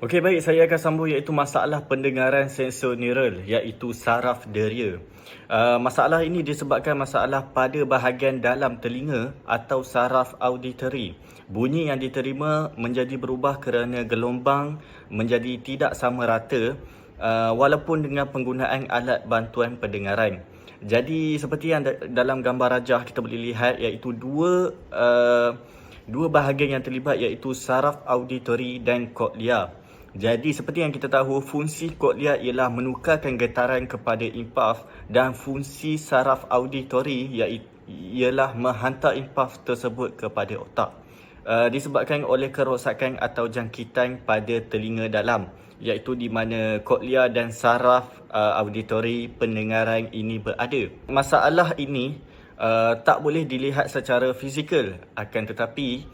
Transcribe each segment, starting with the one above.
Okey, baik, saya akan sambung iaitu masalah pendengaran sensoneural iaitu saraf deria. Masalah ini disebabkan masalah pada bahagian dalam telinga atau saraf auditory. Bunyi yang diterima menjadi berubah kerana gelombang menjadi tidak sama rata walaupun dengan penggunaan alat bantuan pendengaran. Jadi seperti yang dalam gambar rajah kita boleh lihat iaitu dua bahagian yang terlibat iaitu saraf auditory dan koklia. Jadi seperti yang kita tahu, fungsi koklia ialah menukarkan getaran kepada impuls dan fungsi saraf auditori ialah menghantar impuls tersebut kepada otak. Disebabkan oleh kerosakan atau jangkitan pada telinga dalam, iaitu di mana koklia dan saraf auditori pendengaran ini berada. Masalah ini tak boleh dilihat secara fizikal, akan tetapi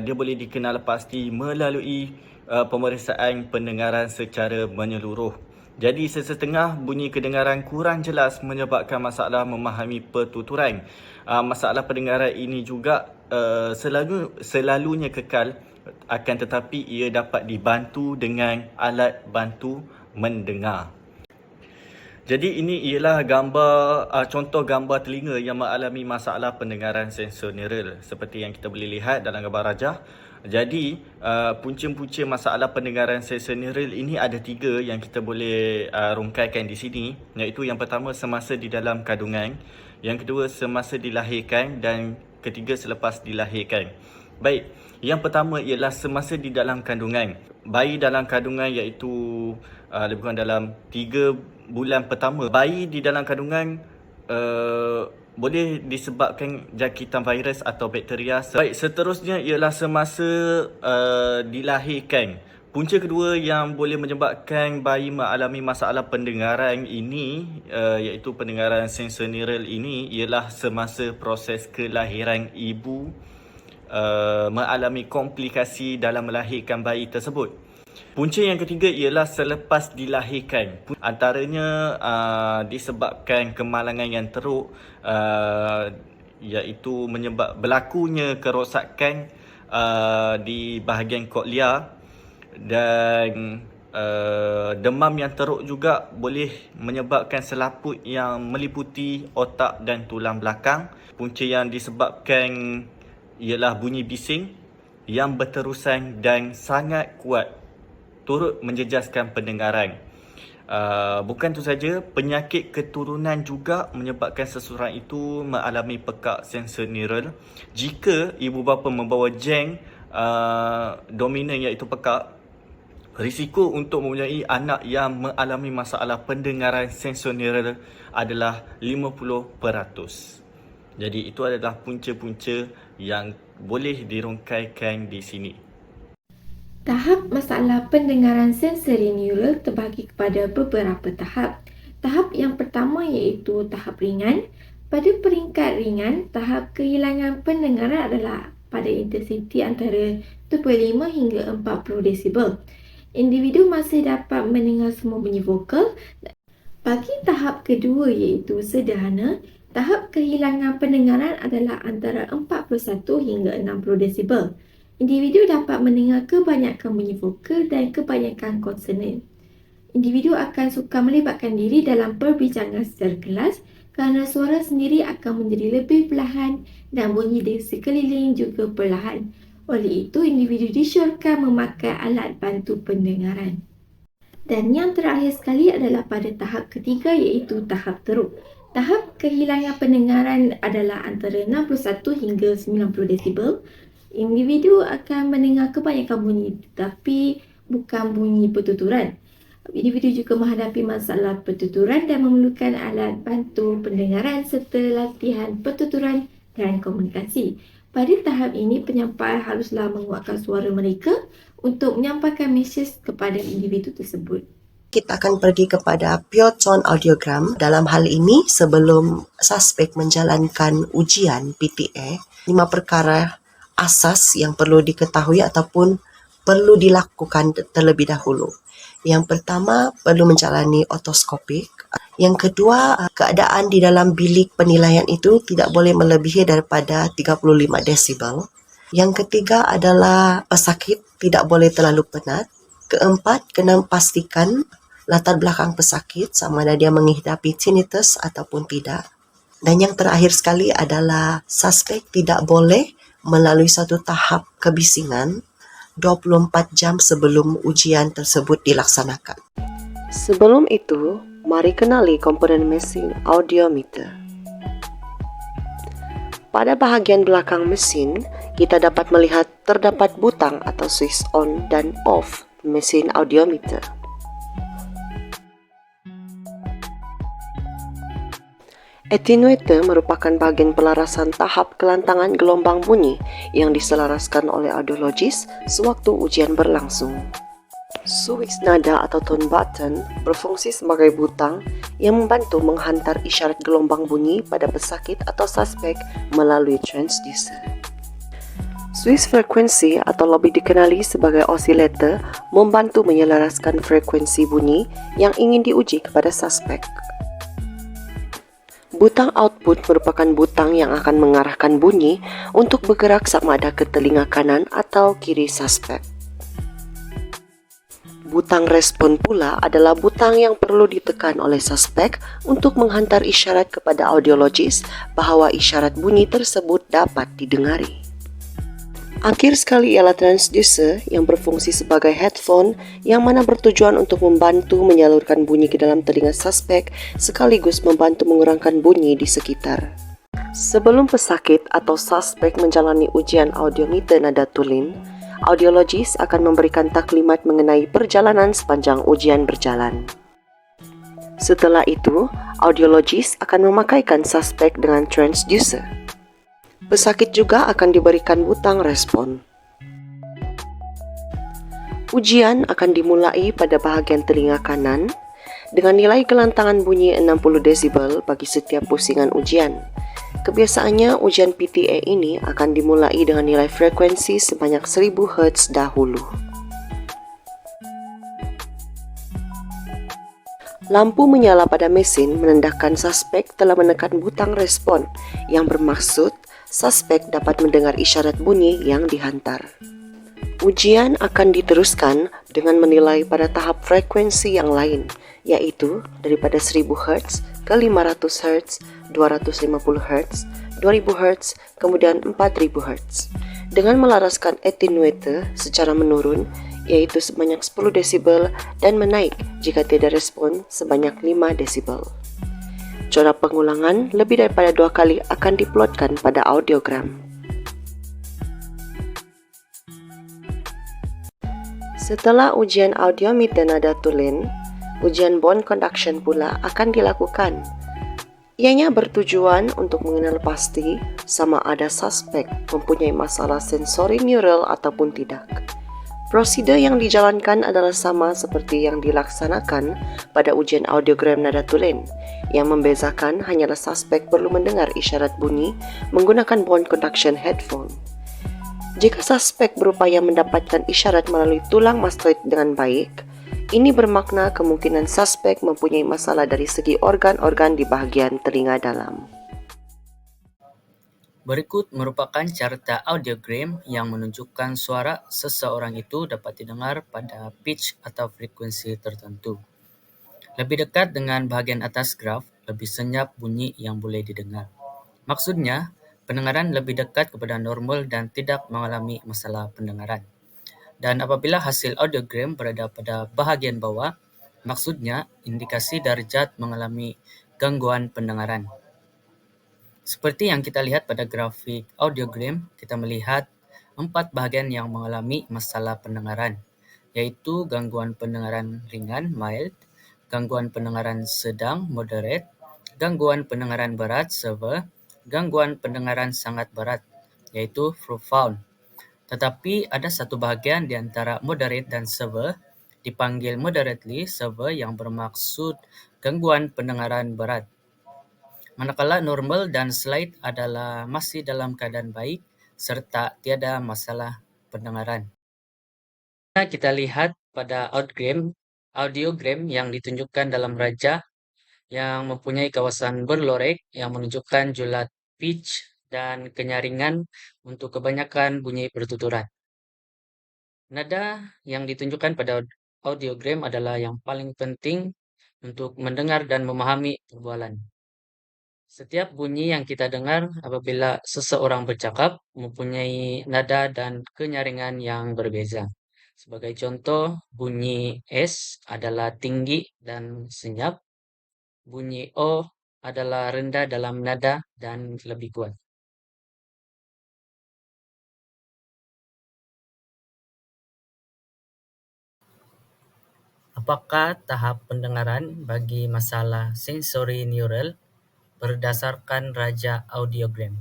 dia boleh dikenal pasti melalui pemeriksaan pendengaran secara menyeluruh. Jadi sesetengah bunyi kedengaran kurang jelas menyebabkan masalah memahami pertuturan. Masalah pendengaran ini juga selalunya kekal, akan tetapi ia dapat dibantu dengan alat bantu mendengar. Jadi ini ialah contoh gambar telinga yang mengalami masalah pendengaran sensoneural seperti yang kita boleh lihat dalam gambar rajah. Jadi punca-punca masalah pendengaran sensoneural ini ada 3 yang kita boleh rungkaikan di sini, iaitu yang pertama semasa di dalam kandungan, yang kedua semasa dilahirkan dan ketiga selepas dilahirkan. Baik, yang pertama ialah semasa di dalam kandungan. Bayi dalam kandungan iaitu lebih kurang dalam 3 bulan pertama. Bayi di dalam kandungan boleh disebabkan jangkitan virus atau bakteria. Baik, seterusnya ialah semasa dilahirkan. Punca kedua yang boleh menyebabkan bayi mengalami masalah pendengaran ini iaitu pendengaran sensoneural ini ialah semasa proses kelahiran ibu mengalami komplikasi dalam melahirkan bayi tersebut. Punca yang ketiga ialah selepas dilahirkan. Antaranya disebabkan kemalangan yang teruk, iaitu berlakunya kerosakan di bahagian koklia, dan demam yang teruk juga boleh menyebabkan selaput yang meliputi otak dan tulang belakang. Punca yang disebabkan ialah bunyi bising yang berterusan dan sangat kuat, turut menjejaskan pendengaran. Bukan itu saja, penyakit keturunan juga menyebabkan seseorang itu mengalami pekak sensoneural. Jika ibu bapa membawa gen dominan iaitu pekak, risiko untuk mempunyai anak yang mengalami masalah pendengaran sensoneural adalah 50%. Jadi itu adalah punca-punca yang boleh dirungkaikan di sini. Tahap masalah pendengaran sensori neural terbagi kepada beberapa tahap. Tahap yang pertama iaitu tahap ringan. Pada peringkat ringan, tahap kehilangan pendengaran adalah pada intensiti antara 25 hingga 40 desibel. Individu masih dapat mendengar semua bunyi vokal. Bagi tahap kedua iaitu sederhana, tahap kehilangan pendengaran adalah antara 41 hingga 60 desibel. Individu dapat mendengar kebanyakan bunyi vokal dan kebanyakan konsonan. Individu akan sukar melibatkan diri dalam perbincangan secara kelas kerana suara sendiri akan menjadi lebih perlahan dan bunyi di sekeliling juga perlahan. Oleh itu, individu disyorkan memakai alat bantu pendengaran. Dan yang terakhir sekali adalah pada tahap ketiga iaitu tahap teruk. Tahap kehilangan pendengaran adalah antara 61 hingga 90 desibel. Individu akan mendengar kebanyakan bunyi tetapi bukan bunyi pertuturan. Individu juga menghadapi masalah pertuturan dan memerlukan alat bantu pendengaran serta latihan pertuturan dan komunikasi. Pada tahap ini, penyampai haruslah menguatkan suara mereka untuk menyampaikan mesej kepada individu tersebut. Kita akan pergi kepada pure tone audiogram. Dalam hal ini, sebelum suspek menjalankan ujian PTA, 5 perkara asas yang perlu diketahui ataupun perlu dilakukan terlebih dahulu. Yang pertama, perlu menjalani otoskopik. Yang kedua, keadaan di dalam bilik penilaian itu tidak boleh melebihi daripada 35 desibel. Yang ketiga adalah pesakit tidak boleh terlalu penat. Keempat, kena pastikan latar belakang pesakit sama ada dia menghidapi tinnitus ataupun tidak. Dan yang terakhir sekali adalah suspek tidak boleh melalui satu tahap kebisingan 24 jam sebelum ujian tersebut dilaksanakan. Sebelum itu, mari kenali komponen mesin audiometer. Pada bahagian belakang mesin, kita dapat melihat terdapat butang atau switch on dan off mesin audiometer. Attenuator merupakan bahagian pelarasan tahap kelantangan gelombang bunyi yang diselaraskan oleh audiologis sewaktu ujian berlangsung. Switch nada atau tone button berfungsi sebagai butang yang membantu menghantar isyarat gelombang bunyi pada pesakit atau suspek melalui transducer. Switch frekuensi atau lebih dikenali sebagai oscillator membantu menyelaraskan frekuensi bunyi yang ingin diuji kepada suspek. Butang output merupakan butang yang akan mengarahkan bunyi untuk bergerak sama ada ke telinga kanan atau kiri suspek. Butang respon pula adalah butang yang perlu ditekan oleh suspek untuk menghantar isyarat kepada audiologis bahawa isyarat bunyi tersebut dapat didengari. Akhir sekali ialah transducer yang berfungsi sebagai headphone yang mana bertujuan untuk membantu menyalurkan bunyi ke dalam telinga suspek sekaligus membantu mengurangkan bunyi di sekitar. Sebelum pesakit atau suspek menjalani ujian audiometer nada tulen, audiologis akan memberikan taklimat mengenai perjalanan sepanjang ujian berjalan. Setelah itu, audiologis akan memakaikan suspek dengan transducer. Pesakit juga akan diberikan butang respon. Ujian akan dimulai pada bahagian telinga kanan dengan nilai kelantangan bunyi 60 desibel bagi setiap pusingan ujian. Kebiasaannya ujian PTA ini akan dimulai dengan nilai frekuensi sebanyak 1000 Hz dahulu. Lampu menyala pada mesin menandakan suspek telah menekan butang respon yang bermaksud suspek dapat mendengar isyarat bunyi yang dihantar. Ujian akan diteruskan dengan menilai pada tahap frekuensi yang lain, yaitu daripada 1000 Hz ke 500 Hz, 250 Hz, 2000 Hz, kemudian 4000 Hz. Dengan melaraskan attenuator secara menurun, yaitu sebanyak 10 desibel dan menaik jika tidak respon sebanyak 5 desibel. Corak pengulangan lebih daripada 2 kali akan diplotkan pada audiogram. Setelah ujian audiometer nada tulen, ujian bone conduction pula akan dilakukan. Ianya bertujuan untuk mengenal pasti sama ada suspek mempunyai masalah sensori neural ataupun tidak. Prosedur yang dijalankan adalah sama seperti yang dilaksanakan pada ujian audiogram nada tulen. Yang membezakan hanyalah suspek perlu mendengar isyarat bunyi menggunakan bone conduction headphone. Jika suspek berupaya mendapatkan isyarat melalui tulang mastoid dengan baik, ini bermakna kemungkinan suspek mempunyai masalah dari segi organ-organ di bahagian telinga dalam. Berikut merupakan carta audiogram yang menunjukkan suara seseorang itu dapat didengar pada pitch atau frekuensi tertentu. Lebih dekat dengan bahagian atas graf, lebih senyap bunyi yang boleh didengar. Maksudnya, pendengaran lebih dekat kepada normal dan tidak mengalami masalah pendengaran. Dan apabila hasil audiogram berada pada bahagian bawah, maksudnya indikasi darjat mengalami gangguan pendengaran. Seperti yang kita lihat pada grafik audiogram, kita melihat 4 bahagian yang mengalami masalah pendengaran, yaitu gangguan pendengaran ringan, mild, gangguan pendengaran sedang, moderate, gangguan pendengaran berat, severe, gangguan pendengaran sangat berat, yaitu profound. Tetapi ada satu bahagian di antara moderate dan severe, dipanggil moderately severe yang bermaksud gangguan pendengaran berat. Manakala normal dan slight adalah masih dalam keadaan baik serta tiada masalah pendengaran. Kita lihat pada audiogram yang ditunjukkan dalam raja yang mempunyai kawasan berlorek yang menunjukkan julat pitch dan kenyaringan untuk kebanyakan bunyi pertuturan. Nada yang ditunjukkan pada audiogram adalah yang paling penting untuk mendengar dan memahami perbualan. Setiap bunyi yang kita dengar apabila seseorang bercakap mempunyai nada dan kenyaringan yang berbeza. Sebagai contoh, bunyi S adalah tinggi dan senyap, bunyi O adalah rendah dalam nada dan lebih kuat. Apakah tahap pendengaran bagi masalah sensori neural berdasarkan raja audiogram?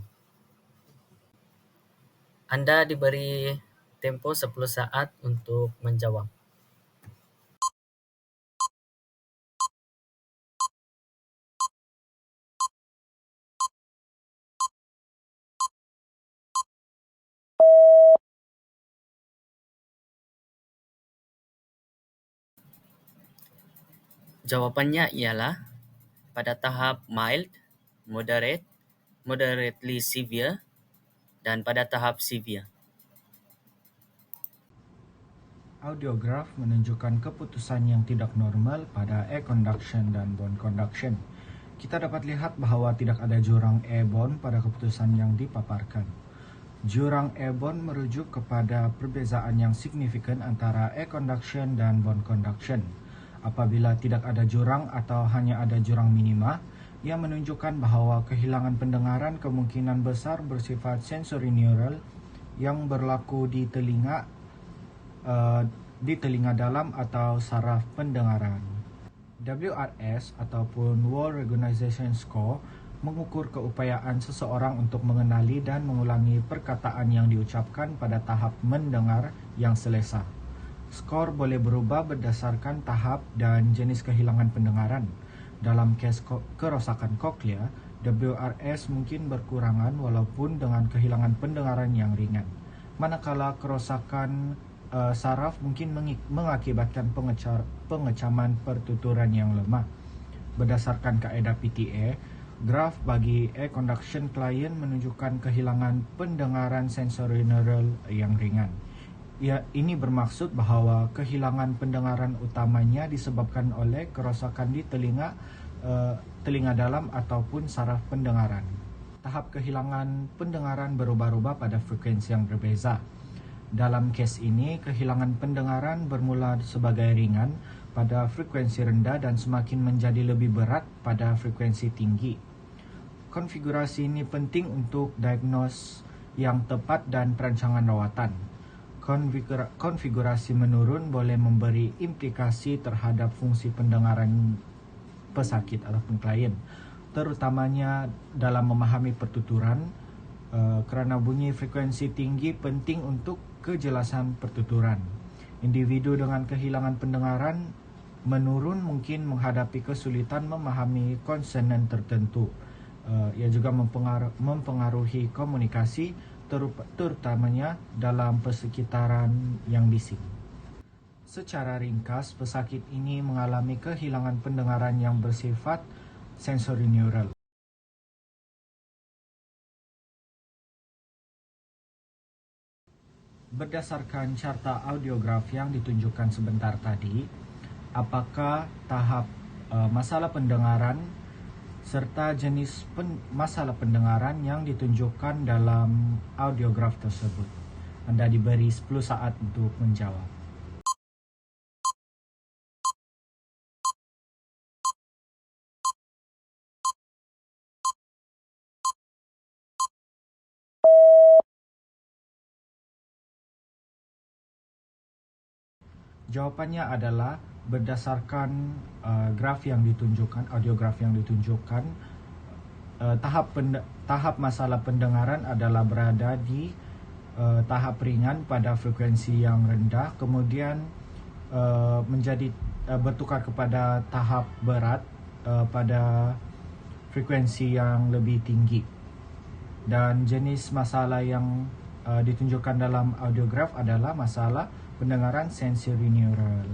Anda diberi tempo 10 saat untuk menjawab. Jawapannya ialah pada tahap mild, moderate, moderately severe, dan pada tahap severe. Audiograf menunjukkan keputusan yang tidak normal pada air conduction dan bone conduction. Kita dapat lihat bahawa tidak ada jurang airborne pada keputusan yang dipaparkan. Jurang airborne merujuk kepada perbezaan yang signifikan antara air conduction dan bone conduction. Apabila tidak ada jurang atau hanya ada jurang minima, ia menunjukkan bahawa kehilangan pendengaran kemungkinan besar bersifat sensorineural yang berlaku di telinga dalam atau saraf pendengaran. WRS ataupun Word Recognition Score mengukur keupayaan seseorang untuk mengenali dan mengulangi perkataan yang diucapkan pada tahap mendengar yang selesa. Skor boleh berubah berdasarkan tahap dan jenis kehilangan pendengaran. Dalam kes kerosakan koklea, WRS mungkin berkurangan walaupun dengan kehilangan pendengaran yang ringan. Manakala kerosakan saraf mungkin mengakibatkan pengecaman pertuturan yang lemah. Berdasarkan kaedah PTA, graf bagi air conduction client menunjukkan kehilangan pendengaran sensorineural yang ringan. Ini bermaksud bahawa kehilangan pendengaran utamanya disebabkan oleh kerosakan di telinga dalam ataupun saraf pendengaran. Tahap kehilangan pendengaran berubah-ubah pada frekuensi yang berbeza. Dalam kes ini, kehilangan pendengaran bermula sebagai ringan pada frekuensi rendah dan semakin menjadi lebih berat pada frekuensi tinggi. Konfigurasi ini penting untuk diagnos yang tepat dan perancangan rawatan. Konfigurasi menurun boleh memberi implikasi terhadap fungsi pendengaran pesakit ataupun klien, terutamanya dalam memahami pertuturan, kerana bunyi frekuensi tinggi penting untuk kejelasan pertuturan. Individu dengan kehilangan pendengaran menurun mungkin menghadapi kesulitan memahami konsonan tertentu. Ia juga mempengaruhi komunikasi, terutamanya dalam persekitaran yang bising. Secara ringkas, pesakit ini mengalami kehilangan pendengaran yang bersifat sensorineural. Berdasarkan carta audiograf yang ditunjukkan sebentar tadi, apakah tahap masalah pendengaran serta jenis masalah pendengaran yang ditunjukkan dalam audiograf tersebut? Anda diberi 10 saat untuk menjawab. Jawapannya adalah berdasarkan graf yang ditunjukkan, audiograf yang ditunjukkan, tahap masalah pendengaran adalah berada di tahap ringan pada frekuensi yang rendah, kemudian menjadi bertukar kepada tahap berat pada frekuensi yang lebih tinggi. Dan jenis masalah yang ditunjukkan dalam audiograf adalah masalah pendengaran sensorineural.